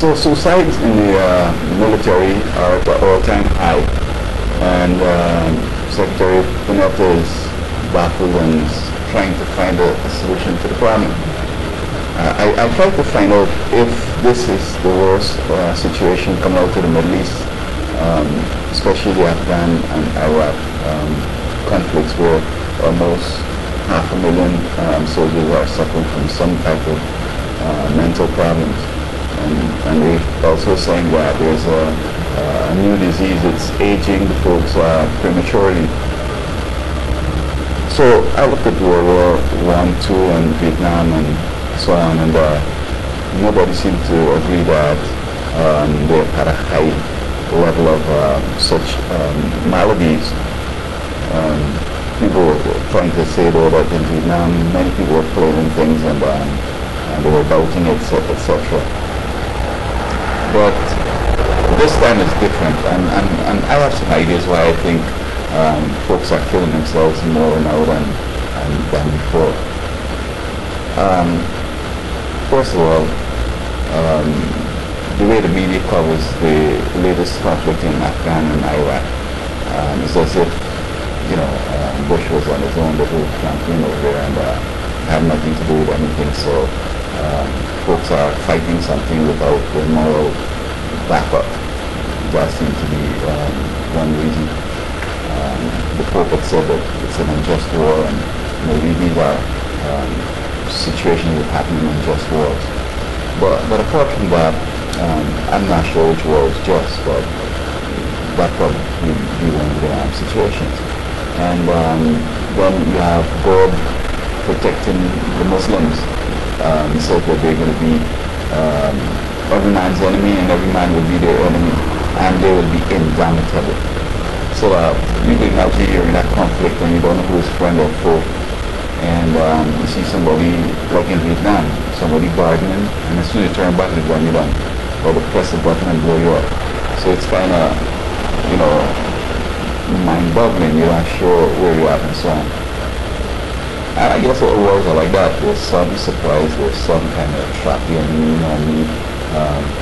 So suicides in the military are at an all-time high, and Secretary Panetta is baffled and is trying to find a solution to the problem. I tried to find out if this is the worst situation coming out of the Middle East, especially the Afghan and Iraq conflicts, where almost 500,000 soldiers are suffering from some type of mental problems. And they're also saying that there's a new disease. It's aging the folks prematurely. So I looked at World War I, II, and Vietnam, and so on, and nobody seemed to agree that they had a high level of such maladies. People were trying to say though that in Vietnam many people were claiming things and they were doubting it, etc. But this time is different, and I have some ideas why I think folks are killing themselves more now than before. First of all, the way the media covers the latest conflict in Afghan and Iraq, it's as if, you know, Bush was on his own little campaign over there and had nothing to do with anything. So folks are fighting something without the moral backup. That seems to be one reason. The Pope had said that it's an unjust war, and maybe these are situations that happen in unjust wars. But apart from that, I'm not sure which war is just, but that probably be one of the situations. And then you have God protecting the Muslims. He said that they're going to be every man's enemy, and every man will be their enemy, and they will be indomitable. So you can now see you're in that conflict and you don't know who is friend or foe. And you see somebody, like in Vietnam, somebody gardening, and as soon as you turn back, they're going, you don't, or they press the button and blow you up. So it's kind of, you know, mind-boggling. You're not sure where you're at and so on. And I guess all wars are like that. There's some surprise, there's some kind of trap the enemy normally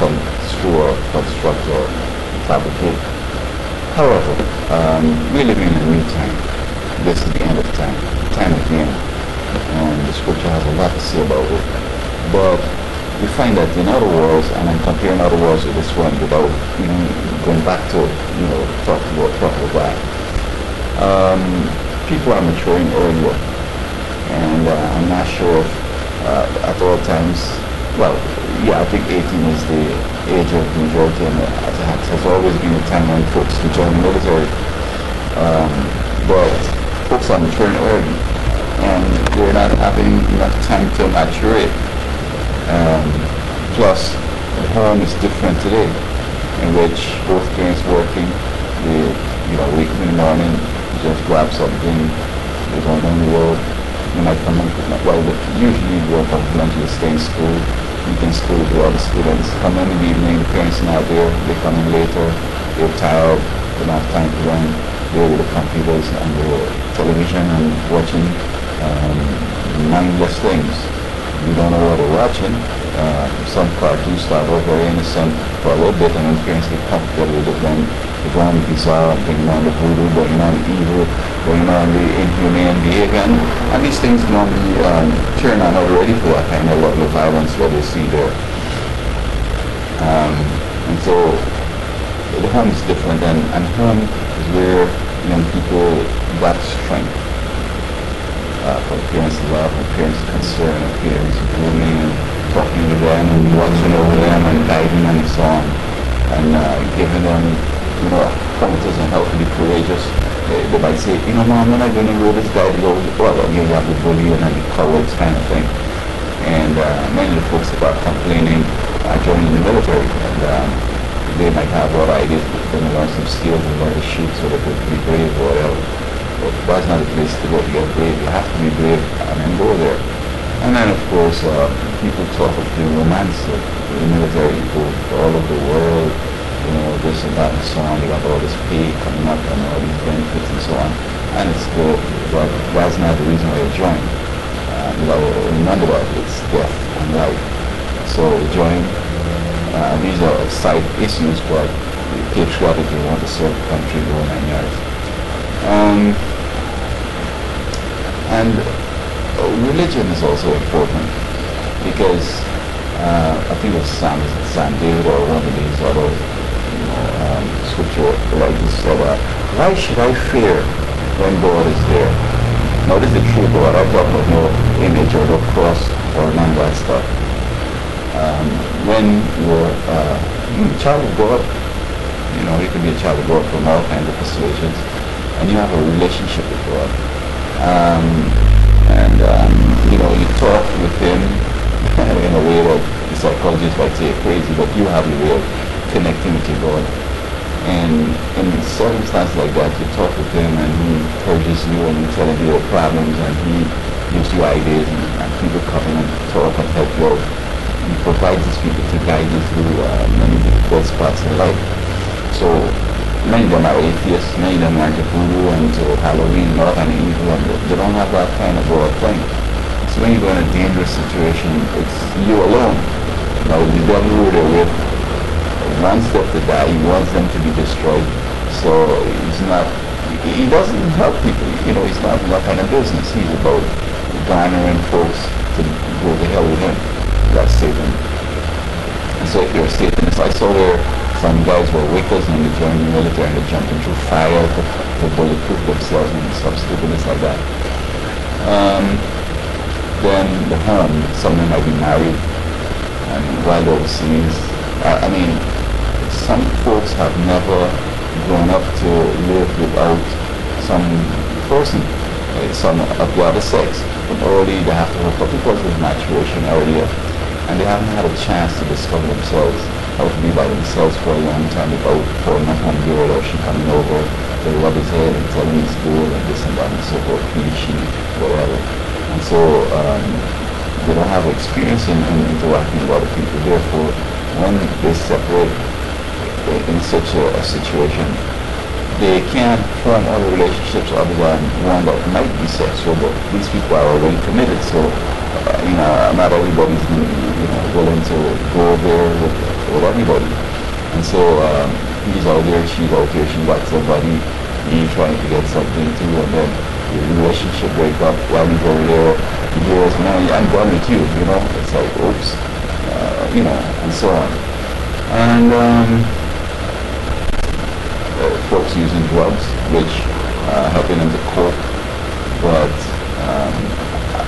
come through or construct or fabricate. However, we're living in a new time. This is the end of time. Time of the end. And the scripture has a lot to say about it. But we find that in other wars, and I'm comparing other wars with this one without even going back to, you know, talk about that. People are maturing earlier. And I'm not sure if at all times, well, yeah, I think 18 is the age of majority, and it has always been a time when folks can join the military. But folks are maturing early, and they're not having enough time to mature it. Plus, the home is different today, in which both parents working, they, you know, wake in the morning, just grab something, they're going down the road. You might come home, well, usually you work on lunch, you stay in school, you can school with all the students. Come in the evening, the parents are not there, they come in later, they're tired, they don't have time to run, they're with the computers and the television and watching mindless things. You don't know what they're watching. Some cartoons start off very innocent for a little bit, and then parents get comfortable with it, then they're going on the bizarre, going on the voodoo, going on the evil, going on the inhumane behavior, and these things normally turn on already for a kind of level of violence that they see there. And so the home is different, and home is where young people got strength. From parents' love, from parents' concern, from parents' grooming, and talking to them, and watching over them, and guiding them, and so on, and giving them, you know, pointers on how to be courageous. They might say, you know, Mom, when I'm going to go this guy to go, well, you have the bully and the cowards kind of thing. And many of the folks that are complaining are joining the military, and they might have other ideas, they're going to learn some skills and learn to shoot so they could be brave or whatever. But that's not the place to go to get brave. You have to be brave and then go there. And then, of course, people talk of the romance of the military people all over the world, you know, this and that and so on. You got all this pay coming up and all these benefits and so on. And it's good, but that's not the reason why you join. You know, remember that it's death and life. So join, these are side issues, but patriotically want to serve the country, go 9 years. And religion is also important because I think it was Sam David or one of these other scripture writers said, why should I fear when God is there? Now this is the true God. I'm talking about no image or no cross or none of that stuff. When you're a child of God, you can be a child of God from all kinds of persuasions, and you have a relationship with God. You talk with Him in a way that the psychologists might say crazy, but you have a way of connecting with your God. And in circumstances like that, you talk with Him and He encourages you and He's telling you your problems and He gives you ideas and people come in and talk and help you out. He provides these people to guide you through many difficult spots in life. So many of them are atheists, many of them are into voodoo and into Halloween, not an evil, and they don't have that kind of thing. So when you go in a dangerous situation, it's you alone. Now the devil who they're with wants them to die, he wants them to be destroyed. So he doesn't help people, he's not in that kind of business. He's about garnering folks to go to hell with him. That's Satan. And so if you're a Satanist, I saw where some guys were wickers and they joined the military and they jumped into fire to bulletproof themselves and stuff stupidness like that. Then the home, some of them might be married and while overseas. Some folks have never grown up to live without some person, some of the other sex. But early they have to hook up because of maturation earlier, and they haven't had a chance to discover themselves, how to be by themselves for a long time without pouring a home girl or she coming over to rub his head and tell him he's cool and this and that and so forth, he, she, whatever. And so they don't have experience in interacting with other people. Therefore, when they separate in such a situation, they can't form other relationships other than one that might be sexual, but these people are already committed. So, not everybody's willing to go there with everybody. And so he's out there, she's out there, she got somebody, he's trying to get something too, and then the relationship break up while he's over there. He hears, man, I'm done with you, It's like, oops, and so on. And folks using drugs, which helping them to cope, but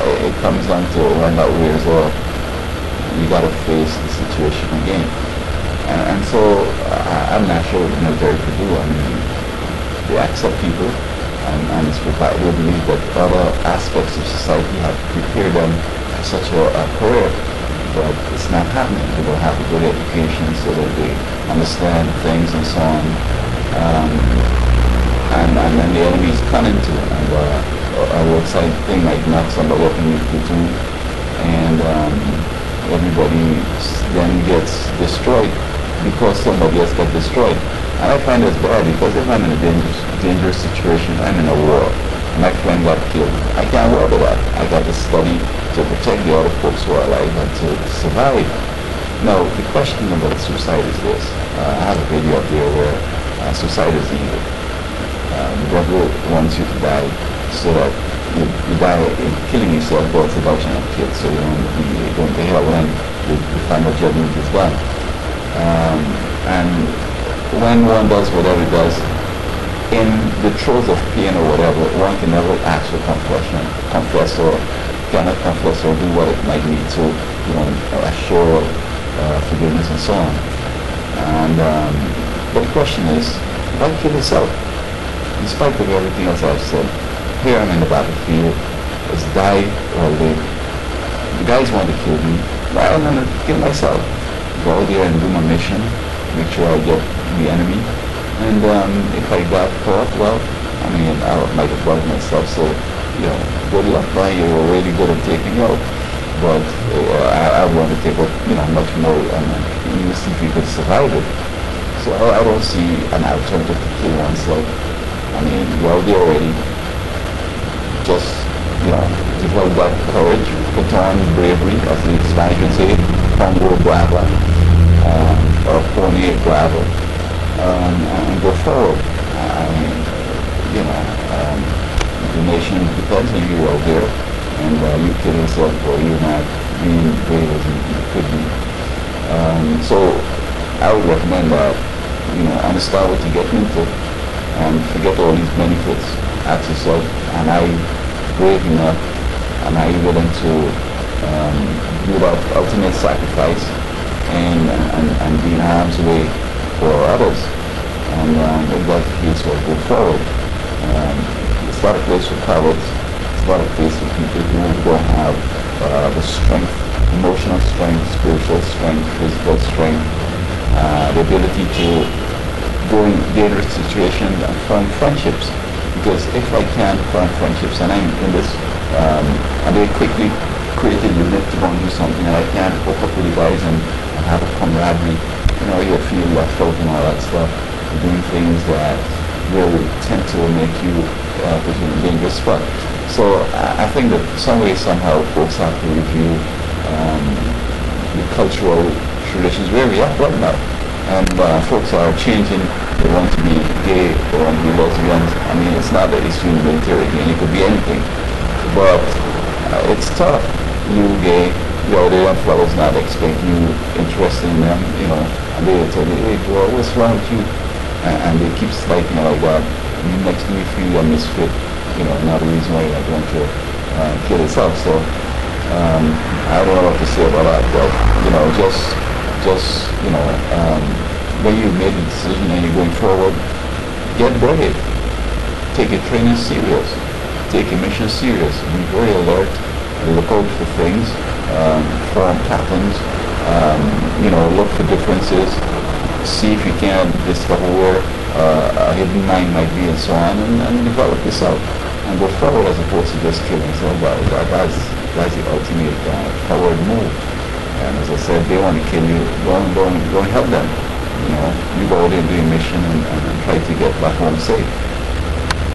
it comes down to when that wears off, you got to face the situation again. And so I'm not sure what the military could do. They accept people, and it's provided they believe that other aspects of society have prepared them for such a career, but it's not happening. They don't have a good education so that they understand things and so on. And then the enemy is cunning to it, and a roadside thing might knock somebody up in the platoon, and everybody then gets destroyed because somebody else got destroyed. And I find this bad because if I'm in a dangerous situation, I'm in a war, my friend got killed, I can't worry about that. I got to study to protect the other folks who are alive and to survive. Now, the question about suicide is this. I have a video up there where suicide is evil. The devil wants you to die so that you die in killing yourself, but it's about you not killed, so you won't be going to hell when the final judgment is done. And when one does whatever it does, in the throes of pain or whatever, one can never ask for confess or cannot confess or do what it might need to, assure forgiveness and so on. And but the question is, why kill yourself? In spite of everything else I've said, here I'm in the battlefield, it's die or live. The guys want to kill me, well, I'm going to kill myself. Go out there and do my mission, make sure I get the enemy. And if I got caught, well, I might have brought myself, so, good luck, man, you were really good at taking out. But I want to take out, much more, and you see if you could survive it. So I don't see an alternative to kill oneself. You're out there already. Just, develop that courage, put on bravery, as the Spanish would say, pongo brava. ornate gravel, and go forward. I mean, you know, the nation depends on you out there, and you kill yourself or you're not being brave as you could be. So I would recommend that, understand what you're getting into and forget all these benefits. Ask yourself, am I brave enough? Am I willing to do that ultimate sacrifice and be in harm's way for others? And if that's the case, we'll go forward. It's not a place for cowards. It's not a place for people who don't have the strength, emotional strength, spiritual strength, physical strength, the ability to go in dangerous situations and form friendships. Because if I can form friendships and I'm in this, and they quickly created a unit to go and do something, and I can't hook up with the guys and have a camaraderie, you feel left out and all that stuff, doing things that will tend to make you put you in a dangerous spot. So I think that some way, somehow, folks have to review the cultural traditions where we are right now. And folks are changing. They want to be gay, they want to be lesbians. I mean, it's not that it's human military again, it could be anything. But it's tough. You gay, the young fellows not expect you interested in them, and they tell you, hey, bro, what's wrong with you? And they keep slighting like that. Next thing you feel you're a misfit, another reason why you're going to kill yourself. So I don't know what to say about that, but when you made the decision and you're going forward, get brave. Take your training serious. Take your mission serious. Be very alert. Look out for things. Form patterns. Look for differences. See if you can discover where a hidden mind might be and so on, and develop yourself. And go forward as opposed to just killing yourself. That's the ultimate coward move. And as I said, they want to kill you. Don't help them. You go out there and do your mission and try to get back home safe.